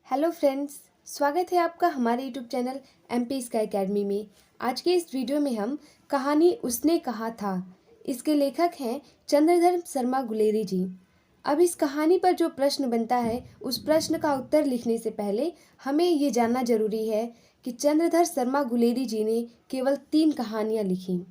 Hello friends, स्वागत है आपका हमारे YouTube channel MP sky academy में। आज के इस वीडियो में हम कहानी उसने कहा था, इसके लेखक हैं चंद्रधर शर्मा गुलेरी जी। अब इस कहानी पर जो प्रश्न बनता है उस प्रश्न का उत्तर लिखने से पहले हमें ये जानना जरूरी है कि चंद्रधर शर्मा गुलेरी जी ने केवल 3 कहानियाँ लिखी।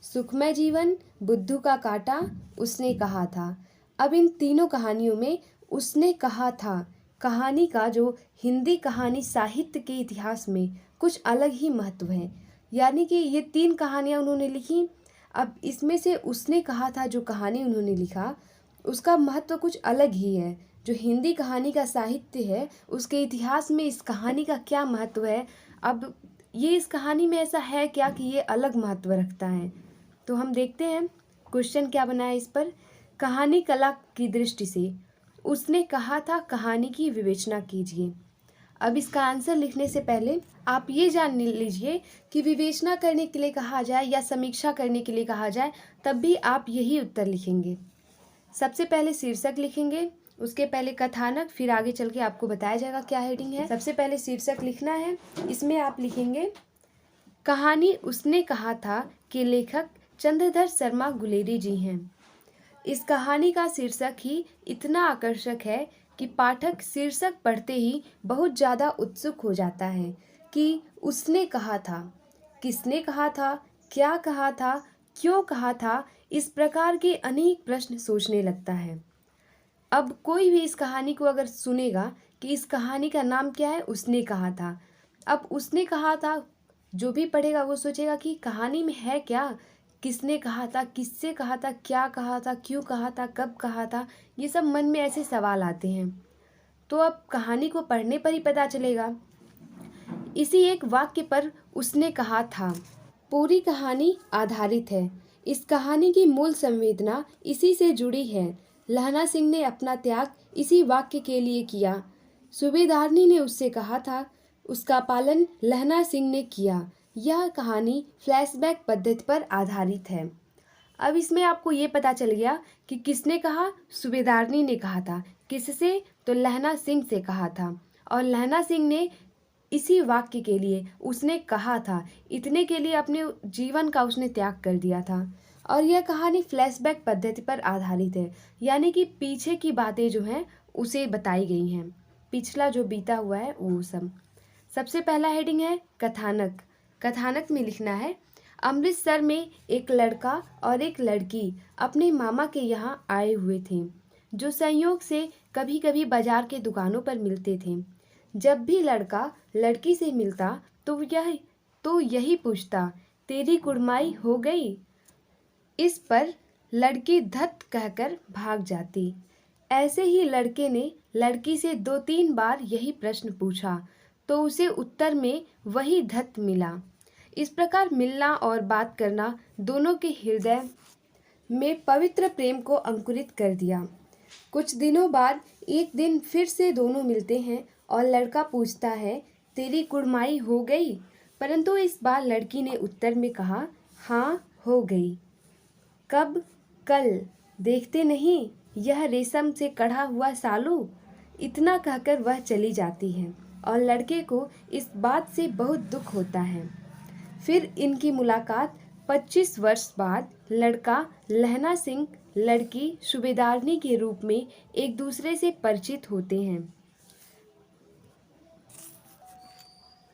सुखमय जीवन, बुद्धू का कांटा, उसने कहा था। अब इन तीनों कहानियों में उसने कहा था कहानी का जो हिंदी कहानी साहित्य के इतिहास में कुछ अलग ही महत्व है। यानी कि ये 3 कहानियाँ उन्होंने लिखी। अब इसमें से उसने कहा था जो कहानी उन्होंने लिखा उसका महत्व कुछ अलग ही है। जो हिंदी कहानी का साहित्य है उसके इतिहास में इस कहानी का क्या महत्व है, अब ये इस कहानी में ऐसा है क्या कि ये अलग महत्व रखता है। तो हम देखते हैं क्वेश्चन क्या बना है इस पर। कहानी कला की दृष्टि से उसने कहा था कहानी की विवेचना कीजिए। अब इसका आंसर लिखने से पहले आप ये जान लीजिए कि विवेचना करने के लिए कहा जाए या समीक्षा करने के लिए कहा जाए तब भी आप यही उत्तर लिखेंगे। सबसे पहले शीर्षक लिखेंगे, उसके पहले कथानक, फिर आगे चल के आपको बताया जाएगा क्या हेडिंग है। सबसे पहले शीर्षक लिखना है, इसमें आप लिखेंगे कहानी उसने कहा था कि लेखक चंद्रधर शर्मा गुलेरी जी हैं। इस कहानी का शीर्षक ही इतना आकर्षक है कि पाठक शीर्षक पढ़ते ही बहुत ज़्यादा उत्सुक हो जाता है कि उसने कहा था, किसने कहा था, क्या कहा था, क्यों कहा था। इस प्रकार के अनेक प्रश्न सोचने लगता है। अब कोई भी इस कहानी को अगर सुनेगा कि इस कहानी का नाम क्या है, उसने कहा था। अब उसने कहा था, जो भी पढ़ेगा वो सोचेगा कि कहानी में है क्या, किसने कहा था, किससे कहा था, क्या कहा था, क्यों कहा था, कब कहा था। ये सब मन में ऐसे सवाल आते हैं। तो अब कहानी को पढ़ने पर ही पता चलेगा। इसी एक वाक्य पर उसने कहा था पूरी कहानी आधारित है। इस कहानी की मूल संवेदना इसी से जुड़ी है। लहना सिंह ने अपना त्याग इसी वाक्य के लिए किया। सूबेदारनी ने उससे कहा था, उसका पालन लहना सिंह ने किया। यह कहानी फ्लैशबैक पद्धति पर आधारित है। अब इसमें आपको ये पता चल गया कि किसने कहा, सूबेदारनी ने कहा था। किससे, तो लहना सिंह से कहा था। और लहना सिंह ने इसी वाक्य के लिए उसने कहा था, इतने के लिए अपने जीवन का उसने त्याग कर दिया था। और यह कहानी फ्लैशबैक पद्धति पर आधारित है, यानी कि पीछे की बातें जो हैं उसे बताई गई हैं, पिछला जो बीता हुआ है वो सब। सबसे पहला हेडिंग है कथानक। कथानक में लिखना है, अमृतसर में एक लड़का और एक लड़की अपने मामा के यहाँ आए हुए थे, जो संयोग से कभी कभी बाजार के दुकानों पर मिलते थे। जब भी लड़का लड़की से मिलता तो यही पूछता, तेरी कुड़माई हो गई। इस पर लड़की धत कहकर भाग जाती। ऐसे ही लड़के ने लड़की से 2-3 बार यही प्रश्न पूछा तो उसे उत्तर में वही धत मिला। इस प्रकार मिलना और बात करना दोनों के हृदय में पवित्र प्रेम को अंकुरित कर दिया। कुछ दिनों बाद एक दिन फिर से दोनों मिलते हैं और लड़का पूछता है, तेरी कुड़माई हो गई। परंतु इस बार लड़की ने उत्तर में कहा, हाँ हो गई। कब? कल। देखते नहीं, यह रेशम से कढ़ा हुआ सालू। इतना कहकर वह चली जाती है और लड़के को इस बात से बहुत दुख होता है। फिर इनकी मुलाकात 25 वर्ष बाद लड़का लहना सिंह, लड़की सूबेदारनी के रूप में एक दूसरे से परिचित होते हैं।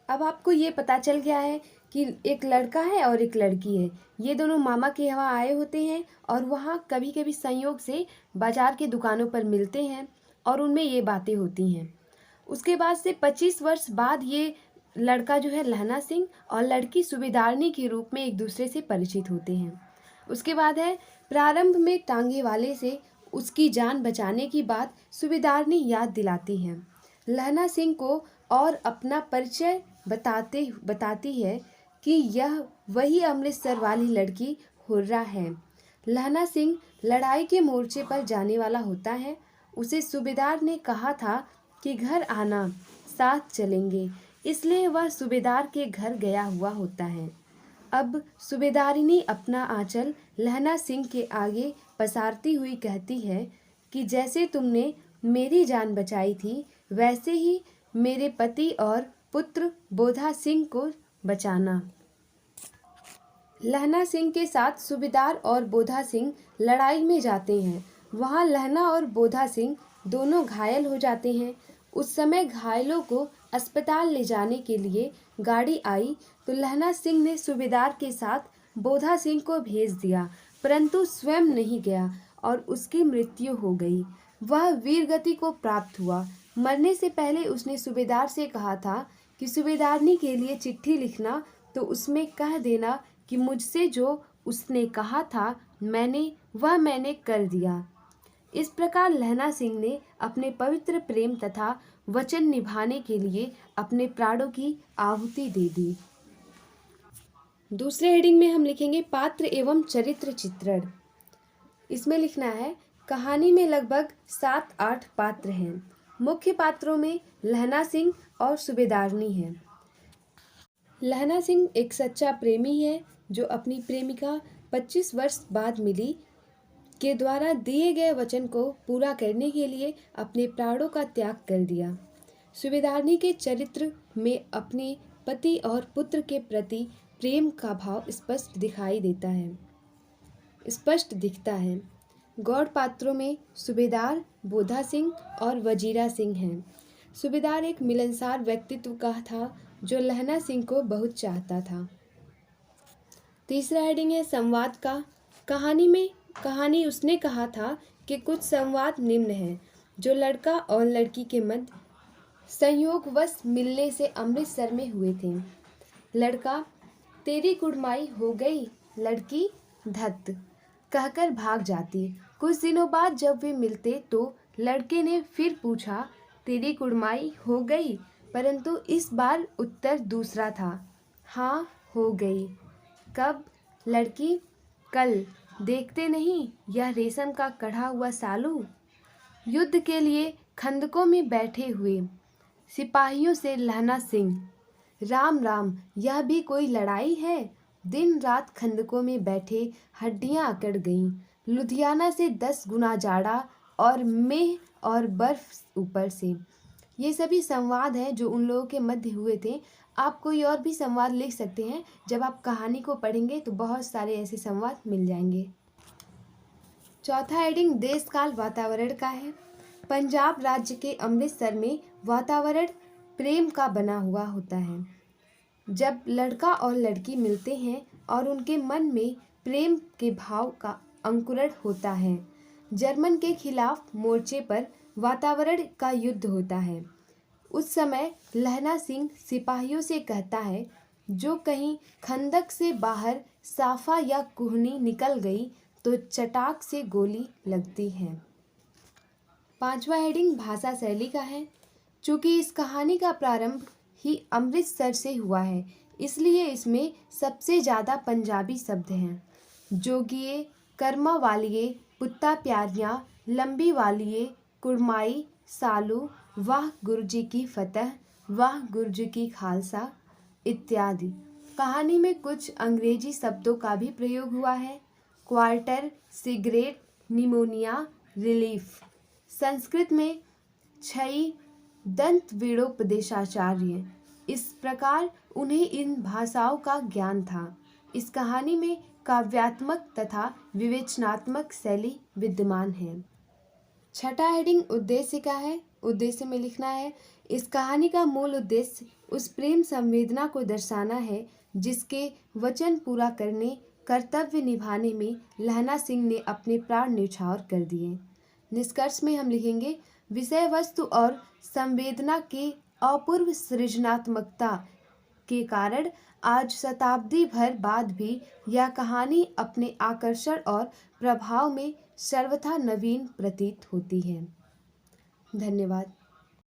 अब आपको ये पता चल गया है कि एक लड़का है और एक लड़की है। ये दोनों मामा के यहाँ आए होते हैं और वहाँ कभी कभी संयोग से बाजार के दुकानों पर मिलते हैं और उनमें ये बातें होती हैं। उसके बाद से 25 वर्ष बाद ये लड़का जो है लहना सिंह और लड़की सूबेदारनी के रूप में एक दूसरे से परिचित होते हैं। उसके बाद है, प्रारंभ में टांगे वाले से उसकी जान बचाने की बात सूबेदारनी याद दिलाती है। लहना सिंह को और अपना परिचय बताती है कि यह वही अमृतसर वाली लड़की हुर्रा है। लहना सिंह लड़ाई के मोर्चे पर जाने वाला होता है। उसे सूबेदार ने कहा था कि घर आना, साथ चलेंगे, इसलिए वह सूबेदार के घर गया हुआ होता है। अब सूबेदारिनी अपना आंचल लहना सिंह के आगे पसारती हुई कहती है कि जैसे तुमने मेरी जान बचाई थी वैसे ही मेरे पति और पुत्र बोधा सिंह को बचाना। लहना सिंह के साथ सूबेदार और बोधा सिंह लड़ाई में जाते हैं। वहां लहना और बोधा सिंह दोनों घायल हो जाते हैं। उस समय घायलों को अस्पताल ले जाने के लिए गाड़ी आई तो लहना सिंह ने सूबेदार के साथ बोधा सिंह को भेज दिया, परंतु स्वयं नहीं गया और उसकी मृत्यु हो गई। वह वीरगति को प्राप्त हुआ। मरने से पहले उसने सूबेदार से कहा था कि सूबेदारनी के लिए चिट्ठी लिखना तो उसमें कह देना कि मुझसे जो उसने कहा था मैंने कर दिया। इस प्रकार लहना सिंह ने अपने पवित्र प्रेम तथा वचन निभाने के लिए अपने प्राणों की आहुति दे दी। दूसरे हेडिंग में हम लिखेंगे पात्र एवं चरित्र चित्रण। इसमें लिखना है कहानी में लगभग 7-8 पात्र हैं। मुख्य पात्रों में लहना सिंह और सूबेदारनी है। लहना सिंह एक सच्चा प्रेमी है जो अपनी प्रेमिका 25 वर्ष बाद मिली के द्वारा दिए गए वचन को पूरा करने के लिए अपने प्राणों का त्याग कर दिया। सूबेदारनी के चरित्र में अपने पति और पुत्र के प्रति प्रेम का भाव स्पष्ट दिखता है। गौड़ पात्रों में सूबेदार, बोधा सिंह और वजीरा सिंह हैं। सूबेदार एक मिलनसार व्यक्तित्व का था जो लहना सिंह को बहुत चाहता था। तीसरा हेडिंग है संवाद का। कहानी उसने कहा था कि कुछ संवाद निम्न है जो लड़का और लड़की के मध्य संयोगवश मिलने से अमृतसर में हुए थे। लड़का तेरी कुड़माई हो गई, लड़की धत कहकर भाग जाती। कुछ दिनों बाद जब वे मिलते तो लड़के ने फिर पूछा तेरी कुड़माई हो गई, परंतु इस बार उत्तर दूसरा था, हाँ हो गई। कब? लड़की कल। देखते नहीं यह रेशम का कढ़ा हुआ सालू। युद्ध के लिए खंदकों में बैठे हुए सिपाहियों से लहना सिंह, राम राम, यह भी कोई लड़ाई है। दिन रात खंदकों में बैठे हड्डियां अकड़ गईं। लुधियाना से 10 गुना जाड़ा और मेह और बर्फ ऊपर से। ये सभी संवाद हैं जो उन लोगों के मध्य हुए थे। आप कोई और भी संवाद लिख सकते हैं। जब आप कहानी को पढ़ेंगे तो बहुत सारे ऐसे संवाद मिल जाएंगे। चौथा हेडिंग देश काल वातावरण का है। पंजाब राज्य के अमृतसर में वातावरण प्रेम का बना हुआ होता है। जब लड़का और लड़की मिलते हैं और उनके मन में प्रेम के भाव का अंकुरण होता है। जर्मन के खिलाफ मोर्चे पर वातावरण का युद्ध होता है। उस समय लहना सिंह सिपाहियों से कहता है, जो कहीं खंदक से बाहर साफा या कुहनी निकल गई तो चटाक से गोली लगती है। पांचवा हेडिंग भाषा शैली का है। चूँकि इस कहानी का प्रारंभ ही अमृतसर से हुआ है, इसलिए इसमें सबसे ज़्यादा पंजाबी शब्द हैं। जोगिए, कर्मा वालिए, पुत्ता प्यारियाँ, लंबी वालिए, कुड़माई, सालू, वाह गुरुजी की फतह, वाह गुरुजी की खालसा इत्यादि। कहानी में कुछ अंग्रेजी शब्दों का भी प्रयोग हुआ है। Quarter, cigarette, pneumonia, relief. Sanskrit में छई, दंत वीणोपदेशाचार्य। इस प्रकार उन्हें इन भाषाओं का ज्ञान था। इस कहानी में काव्यात्मक तथा विवेचनात्मक शैली विद्यमान है। छठा हेडिंग उद्देश्य का है। उद्देश्य में लिखना है, इस कहानी का मूल उद्देश्य उस प्रेम संवेदना को दर्शाना है जिसके वचन पूरा करने, कर्तव्य निभाने में लहना सिंह ने अपने प्राण न्यौछावर कर दिए। निष्कर्ष में हम लिखेंगे, विषय वस्तु और संवेदना के अपूर्व सृजनात्मकता के कारण आज शताब्दी भर बाद भी यह कहानी अपने आकर्षण और प्रभाव में सर्वथा नवीन प्रतीत होती है। धन्यवाद।